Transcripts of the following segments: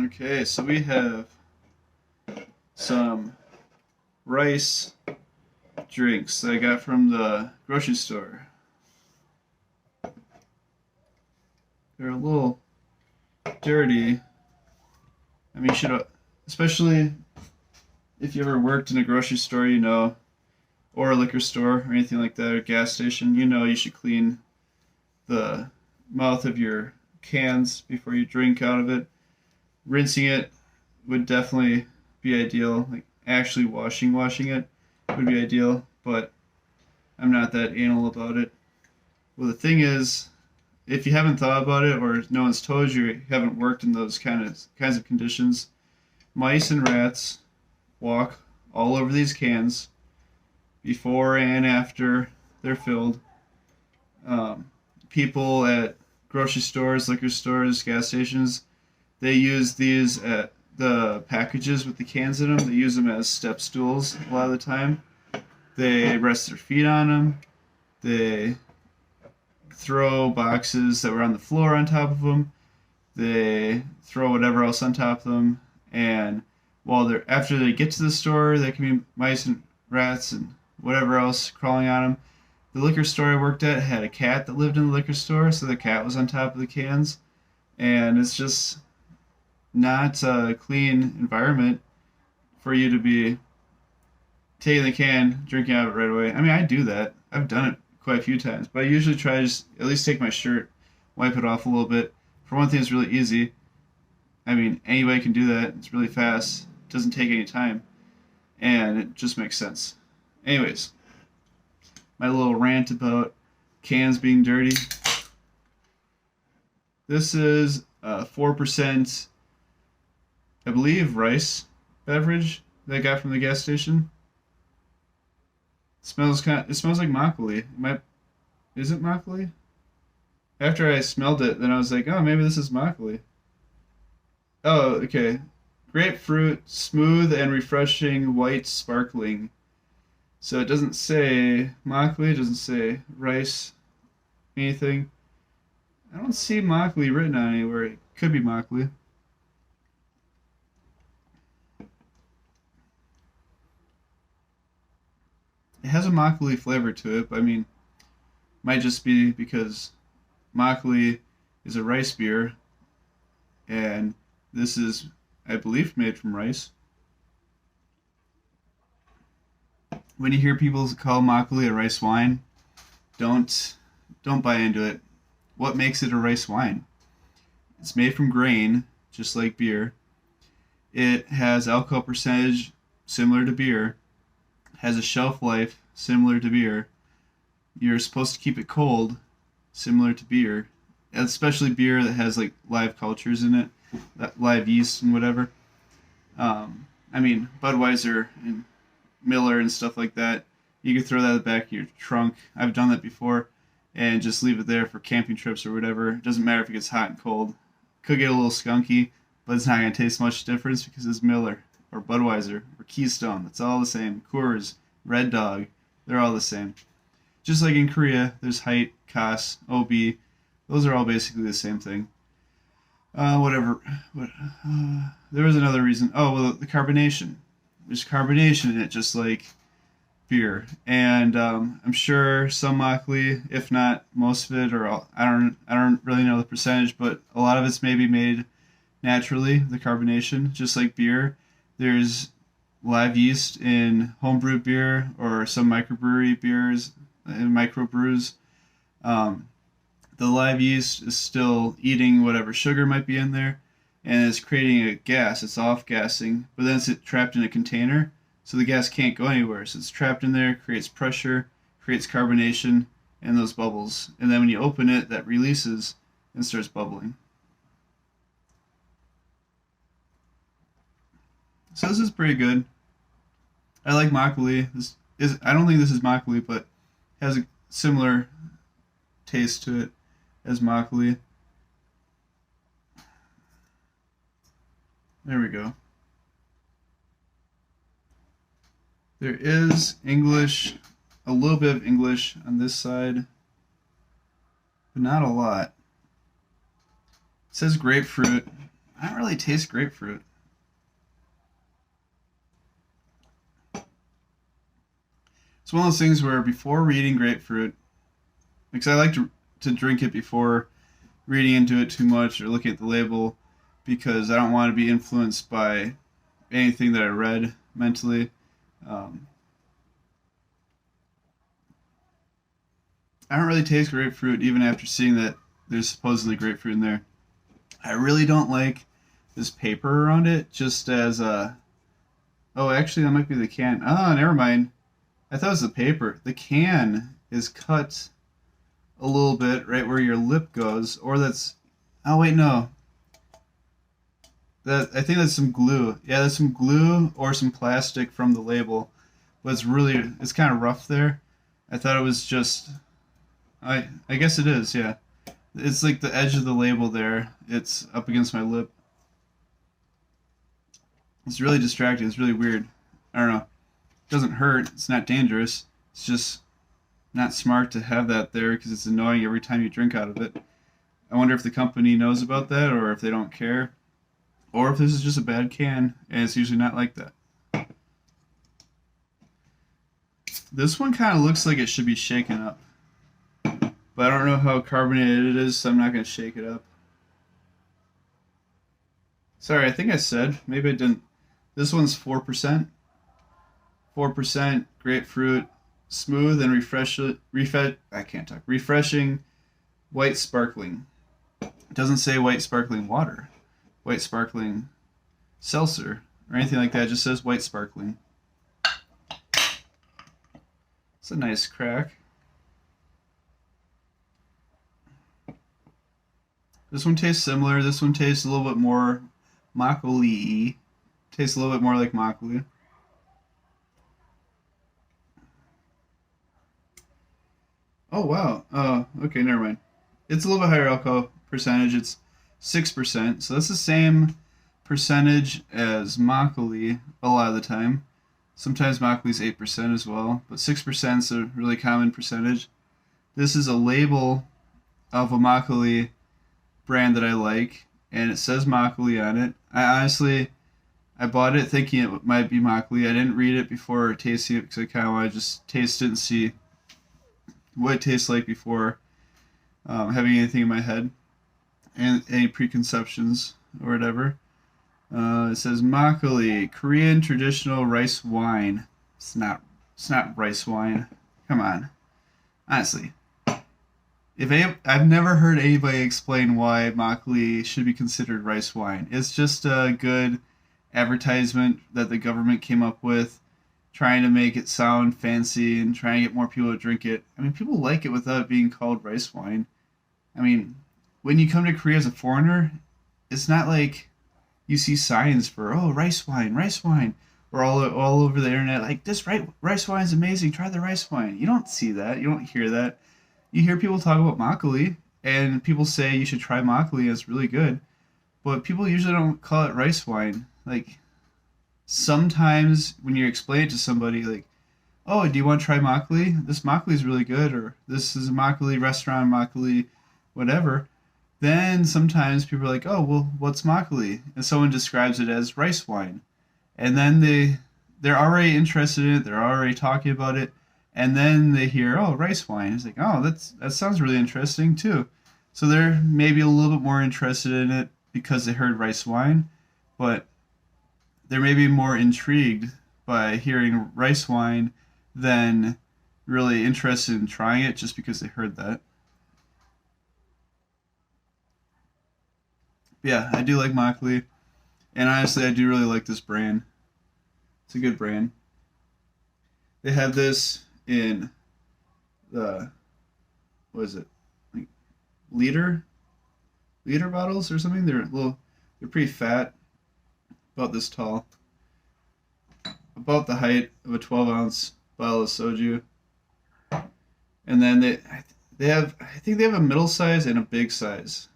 Okay, so we have some rice drinks that I got from the grocery store. They're a little dirty. I mean, you should, especially if you ever worked in a grocery store, or a liquor store or anything like that, or a gas station, you should clean the mouth of your cans before you drink out of it. Rinsing it would definitely be ideal. Like actually washing it would be ideal, but I'm not that anal about it. Well, the thing is, if you haven't thought about it or no one's told you, you haven't worked in those kinds of conditions, mice and rats walk all over these cans before and after they're filled. People at grocery stores, liquor stores, gas stations, they use these at the packages with the cans in them. They use them as step stools a lot of the time. They rest their feet on them. They throw boxes that were on the floor on top of them. They throw whatever else on top of them. And after they get to the store, there can be mice and rats and whatever else crawling on them. The liquor store I worked at had a cat that lived in the liquor store, so the cat was on top of the cans. And it's just not a clean environment for you to be taking the can, drinking out of it right away. I mean, I do that. I've done it quite a few times, but I usually try to just at least take my shirt, wipe it off a little bit. For one thing, it's really easy. I mean, anybody can do that. It's really fast. It doesn't take any time, and it just makes sense. Anyways, my little rant about cans being dirty. This is a 4%, I believe, rice beverage that I got from the gas station. It smells like makgeolli. Is it makgeolli? After I smelled it, then I was like, oh, maybe this is makgeolli. Oh, okay. Grapefruit, smooth and refreshing, white, sparkling. So it doesn't say makgeolli, it doesn't say rice, anything. I don't see makgeolli written on anywhere. It could be makgeolli. It has a makgeolli flavor to it, but I mean, might just be because makgeolli is a rice beer, and this is, I believe, made from rice. When you hear people call makgeolli a rice wine, don't don't buy into it. What makes it a rice wine? It's made from grain, just like beer. It has alcohol percentage similar to beer. Has a shelf life similar to beer. You're supposed to keep it cold, similar to beer, especially beer that has like live cultures in it, that live yeast and whatever. I mean, Budweiser and Miller and stuff like that. You could throw that in the back of your trunk. I've done that before, and just leave it there for camping trips or whatever. It doesn't matter if it gets hot and cold. Could get a little skunky, but it's not going to taste much difference because it's Miller or Budweiser or Keystone. It's all the same. Coors, Red Dog, they're all the same. Just like in Korea, there's Height, Kas, OB. Those are all basically the same thing. Whatever. There was another reason. Oh, well, the carbonation. There's carbonation in it, just like beer. And I'm sure some makgeolli, if not most of it, or all, I don't really know the percentage, but a lot of it's maybe made naturally. The carbonation, just like beer. There's live yeast in homebrew beer or some microbrewery beers and microbrews. Um, the live yeast is still eating whatever sugar might be in there, and it's creating a gas. It's off gassing, but then it's trapped in a container, so the gas can't go anywhere. So it's trapped in there, creates pressure, creates carbonation, and those bubbles. And then when you open it, that releases and starts bubbling. So this is pretty good. I like makgeolli. I don't think this is makgeolli, but has a similar taste to it as makgeolli. There we go. There is English, a little bit of English on this side, but not a lot. It says grapefruit. I don't really taste grapefruit. It's one of those things where before reading grapefruit, because I like to drink it before reading into it too much or looking at the label, because I don't want to be influenced by anything that I read mentally. Um, I don't really taste grapefruit even after seeing that there's supposedly grapefruit in there. I really don't like this paper around it, just as a. Oh, actually, that might be the can. Oh, never mind. I thought it was the paper. The can is cut a little bit right where your lip goes, or that's. Oh wait, no. That I think that's some glue. Yeah, that's some glue or some plastic from the label, but it's kind of rough there. I thought it was just. I guess it is. Yeah, it's like the edge of the label there. It's up against my lip. It's really distracting. It's really weird. I don't know. It doesn't hurt. It's not dangerous. It's just not smart to have that there because it's annoying every time you drink out of it. I wonder if the company knows about that or if they don't care. Or if this is just a bad can and it's usually not like that. This one kind of looks like it should be shaken up. But I don't know how carbonated it is, so I'm not going to shake it up. Sorry, I think I said. Maybe I didn't. This one's 4%. 4% grapefruit, smooth and refreshing white sparkling. It doesn't say white sparkling water, white sparkling seltzer, or anything like that. It just says white sparkling. It's a nice crack. This one tastes similar. This one tastes a little bit more makgeolli-y. Tastes a little bit more like makgeolli. Oh wow. Oh, okay, never mind. It's a little bit higher alcohol percentage. It's 6%. So that's the same percentage as makgeolli a lot of the time. Sometimes makgeolli is 8% as well, but 6% is a really common percentage. This is a label of a makgeolli brand that I like, and it says makgeolli on it. I bought it thinking it might be makgeolli. I didn't read it before tasting it because I kind of want to just taste it and see what it tastes like before having anything in my head and any preconceptions or whatever. It says makgeolli, Korean traditional rice wine. It's not rice wine. Come on, honestly. I've never heard anybody explain why makgeolli should be considered rice wine. It's just a good advertisement that the government came up with, trying to make it sound fancy and trying to get more people to drink it. I mean, people like it without it being called rice wine. I mean, when you come to Korea as a foreigner, it's not like you see signs for, oh, rice wine, or all over the internet, like, this rice wine is amazing, try the rice wine. You don't see that. You don't hear that. You hear people talk about makgeolli, and people say you should try makgeolli, it's really good. But people usually don't call it rice wine. Like, sometimes when you explain it to somebody, like, oh, do you want to try makgeolli? This makgeolli is really good, or this is a makgeolli restaurant, makgeolli, whatever. Then sometimes people are like, oh, well, what's makgeolli? And someone describes it as rice wine. And then they're already interested in it, they're already talking about it, and then they hear, oh, rice wine. It's like, oh, that sounds really interesting too. So they're maybe a little bit more interested in it because they heard rice wine, but they're maybe more intrigued by hearing rice wine than really interested in trying it just because they heard that. But yeah, I do like makgeolli, and honestly, I do really like this brand. It's a good brand. They have this in the, what is it, like liter bottles or something. They're pretty fat, about this tall, about the height of a 12-ounce bottle of soju. And then I think they have a middle size and a big size.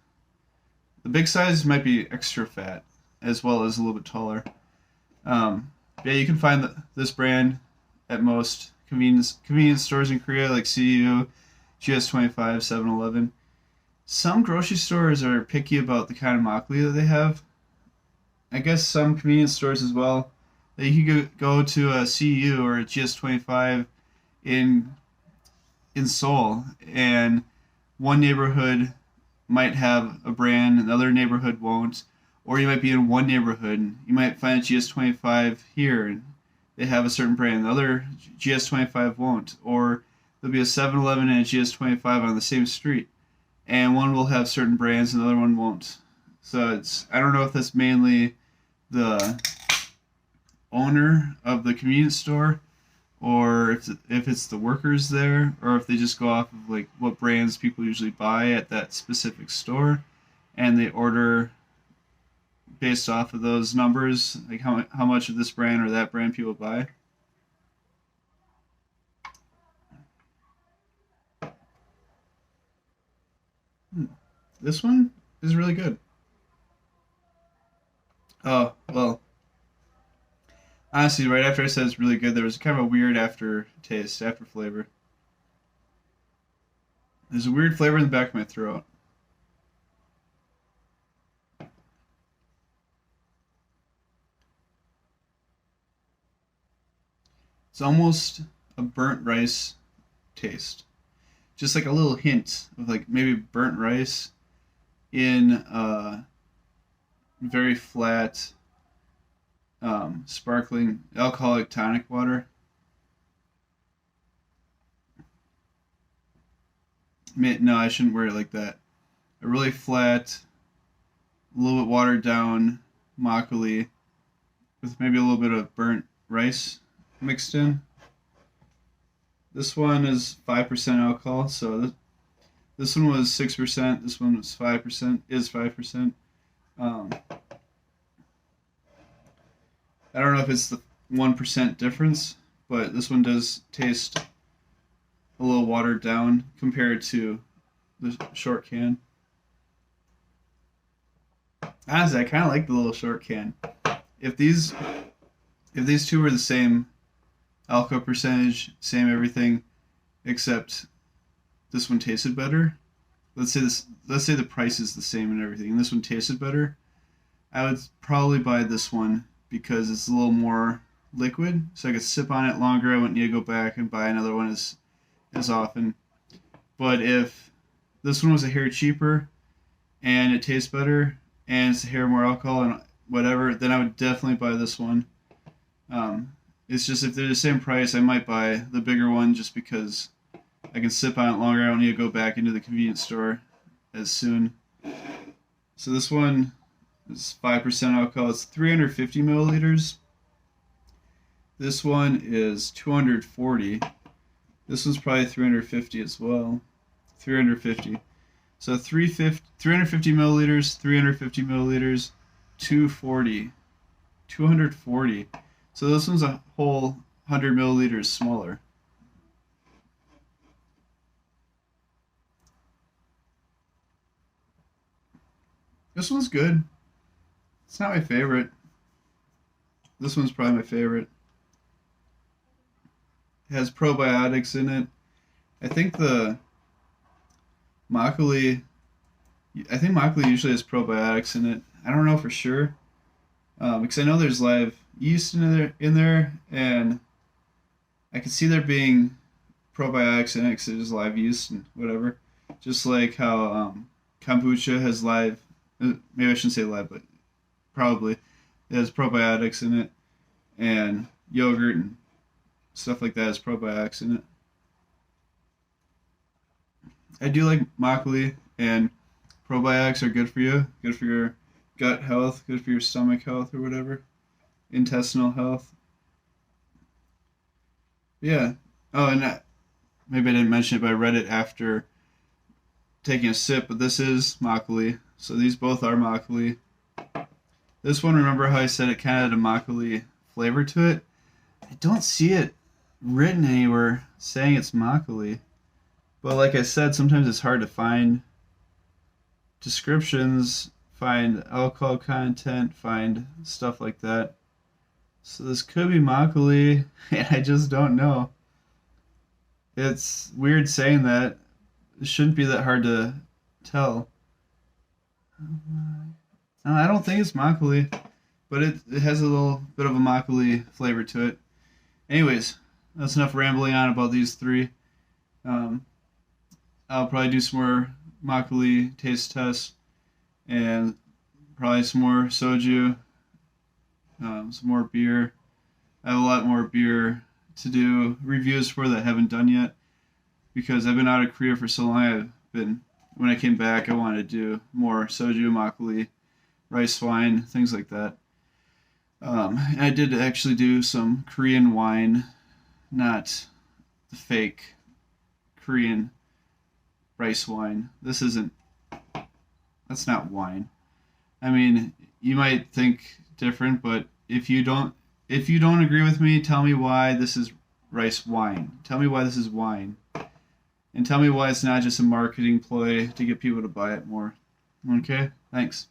The big size might be extra fat, as well as a little bit taller. Yeah, you can find this brand at most convenience stores in Korea, like CU, GS25, 7-Eleven. Some grocery stores are picky about the kind of makgeolli that they have. I guess some convenience stores as well. That you could go to a CU or a GS25 in Seoul, and one neighborhood might have a brand, another neighborhood won't. Or you might be in one neighborhood, you might find a GS25 here, and they have a certain brand, the other GS25 won't. Or there'll be a 7-Eleven and a GS25 on the same street, and one will have certain brands and the other one won't. So I don't know if that's mainly the owner of the convenience store, or if it's the workers there, or if they just go off of like what brands people usually buy at that specific store, and they order based off of those numbers, like how much of this brand or that brand people buy. This one is really good. Oh well, honestly, right after I said it's really good, there was kind of a weird after flavor. There's a weird flavor in the back of my throat. It's almost a burnt rice taste. Just like a little hint of like maybe burnt rice in very flat, sparkling alcoholic tonic water. No, I shouldn't wear it like that. A really flat, a little bit watered down makgeolli with maybe a little bit of burnt rice mixed in. This one is 5% alcohol, so this one was 6%. This one was 5%. Is 5%. I don't know if it's the 1% difference, but this one does taste a little watered down compared to the short can. Honestly, I kind of like the little short can. If these two were the same alcohol percentage, same everything, except this one tasted better. Let's say the price is the same and everything, and this one tasted better. I would probably buy this one because it's a little more liquid, so I could sip on it longer. I wouldn't need to go back and buy another one as often. But if this one was a hair cheaper and it tastes better and it's a hair more alcohol and whatever, then I would definitely buy this one. It's just if they're the same price, I might buy the bigger one just because I can sip on it longer. I don't need to go back into the convenience store as soon. So this one is 5% alcohol. It's 350 milliliters. This one is 240. This one's probably 350 as well. 350. So 350 milliliters, 350 milliliters, 240. 240. So this one's a whole 100 milliliters smaller. This one's good. It's not my favorite. This one's probably my favorite. It has probiotics in it. I think the makgeolli. I think makgeolli usually has probiotics in it. I don't know for sure, because I know there's live yeast in there, and I can see there being probiotics in it because there's live yeast and whatever. Just like how kombucha has live. Maybe I shouldn't say live, but probably it has probiotics in it, and yogurt and stuff like that has probiotics in it. I do like makgeolli, and probiotics are good for you, good for your gut health, good for your stomach health or whatever, intestinal health. Yeah. Oh, and maybe I didn't mention it, but I read it after taking a sip. But this is makgeolli, so these both are makgeolli. This one, remember how I said it kind of had a makgeolli flavor to it? I don't see it written anywhere saying it's makgeolli. But like I said, sometimes it's hard to find descriptions, find alcohol content, find stuff like that. So this could be makgeolli, and I just don't know. It's weird saying that. It shouldn't be that hard to tell. No, I don't think it's makgeolli. but it has a little bit of a makgeolli flavor to it. Anyways, that's enough rambling on about these three. Um, I'll probably do some more makgeolli taste tests and probably some more soju, some more beer. I have a lot more beer to do reviews for that I haven't done yet because I've been out of Korea for so long. When I came back, I wanted to do more soju, makgeolli, rice wine, things like that. And I did actually do some Korean wine, not the fake Korean rice wine. That's not wine. I mean, you might think different, but if you don't agree with me, tell me why this is rice wine. Tell me why this is wine. And tell me why it's not just a marketing ploy to get people to buy it more. Okay? Thanks.